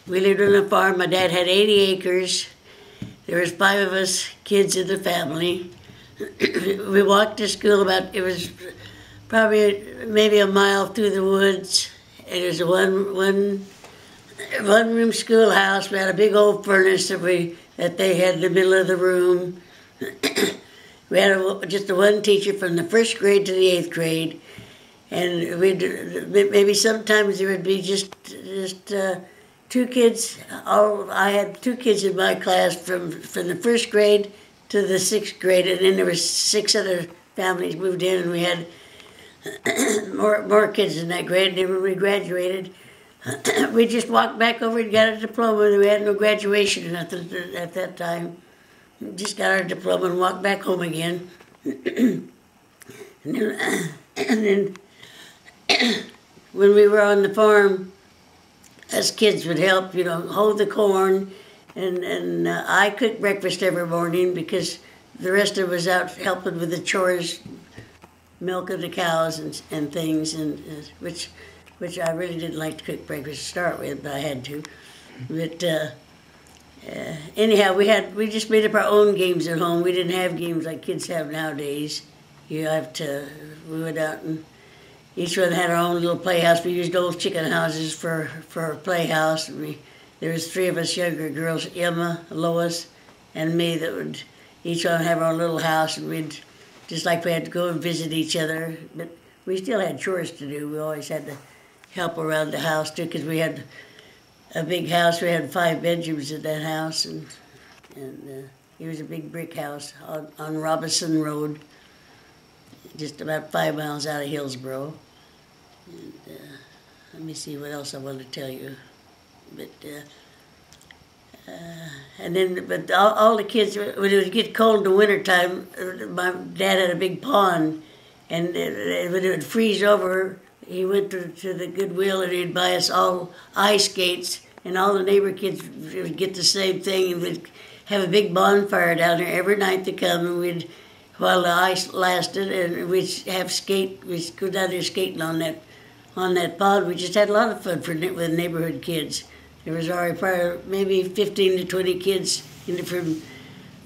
We lived on a farm. My dad had 80 acres. There was 5 of us kids in the family. We walked to school it was probably maybe a mile through the woods. It was a one room schoolhouse. We had a big old furnace that they had in the middle of the room. We had just one teacher from the 1st grade to the 8th grade, and maybe sometimes there would be just 2 kids. I had 2 kids in my class from the 1st grade to the 6th grade, and then there were 6 other families moved in, and we had more kids in that grade. And when we graduated, we just walked back over and got a diploma. We had no graduation at that time. We just got our diploma and walked back home again. and then when we were on the farm, us kids would help, hold the corn, and I cooked breakfast every morning because the rest of us was out helping with the chores, milking the cows and things, and which I really didn't like to cook breakfast to start with, but I had to. But anyhow, we just made up our own games at home. We didn't have games like kids have nowadays. We went out and each one had our own little playhouse. We used old chicken houses for a playhouse. There was 3 of us younger girls, Emma, Lois, and me, that would each one have our own little house, and we had to go and visit each other. But we still had chores to do. We always had to help around the house too, because we had a big house. We had 5 bedrooms in that house, and it was a big brick house on Robinson Road, just about 5 miles out of Hillsboro. And, let me see what else I want to tell you. But but all the kids, when it would get cold in the wintertime, my dad had a big pond, and when it would freeze over, he went to the Goodwill and he'd buy us all ice skates, and all the neighbor kids would get the same thing, and we'd have a big bonfire down there every night to come, and while the ice lasted, and we'd go down there skating on that pond. We just had a lot of fun with neighborhood kids. There was already probably maybe 15 to 20 kids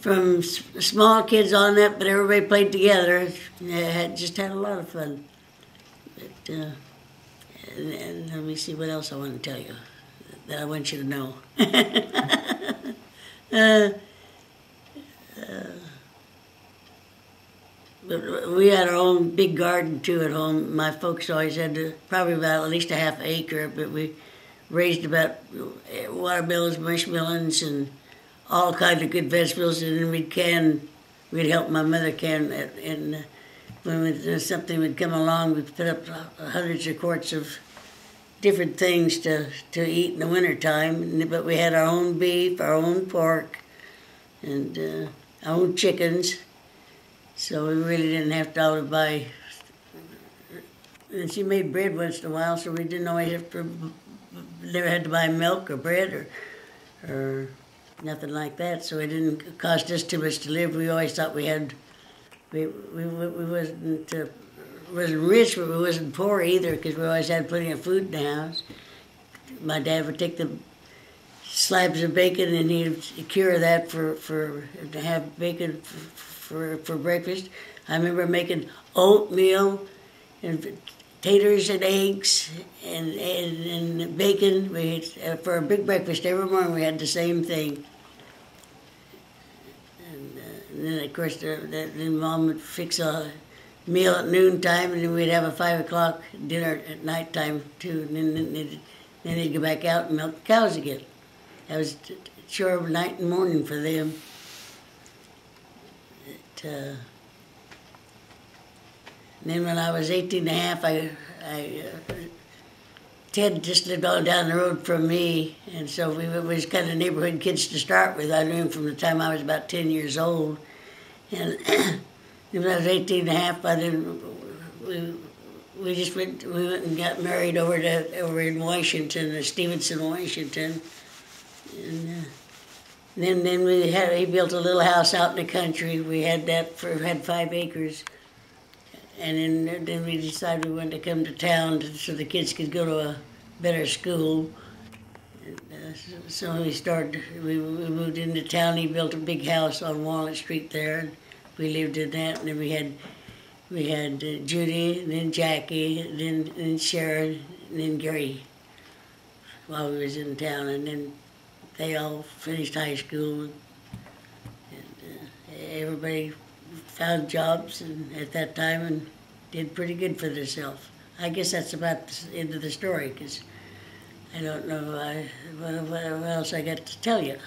from small kids on that, but everybody played together. Just had a lot of fun. But, and let me see what else I want to tell you that I want you to know. But we had our own big garden too at home. My folks always had probably about at least a half acre, but we raised about watermelons, mushmelons, and all kinds of good vegetables. And then we'd help my mother can, and when something would come along, we'd put up hundreds of quarts of different things to eat in the wintertime. But we had our own beef, our own pork, and our own chickens. So we really didn't have to always buy. And she made bread once in a while, so we didn't always never had to buy milk or bread or nothing like that. So it didn't cost us too much to live. We always thought we wasn't rich, but we wasn't poor either, because we always had plenty of food in the house. My dad would take the slabs of bacon and he'd cure that to have bacon for breakfast. I remember making oatmeal and taters and eggs and bacon. For a big breakfast every morning we had the same thing. And then of course then Mom would fix a meal at noontime, and then we'd have a 5 o'clock dinner at nighttime too. And then they'd go back out and milk the cows again. That was a chore of night and morning for them. And then when I was 18 and a half, Ted just lived all down the road from me, and so we was kind of neighborhood kids to start with. I knew him from the time I was about 10 years old. And when I was 18 and a half, by then we went and got married over in Washington, Stevenson, Washington. And then he built a little house out in the country. We had that had 5 acres. And then we decided we wanted to come to town so the kids could go to a better school. So we moved into town. He built a big house on Walnut Street there, and we lived in that. And then we had Judy, and then Jackie, and then Sharon, and then Gary while we was in town. And then they all finished high school, and everybody found jobs and at that time and did pretty good for themselves. I guess that's about the end of the story, because I don't know what else I got to tell you.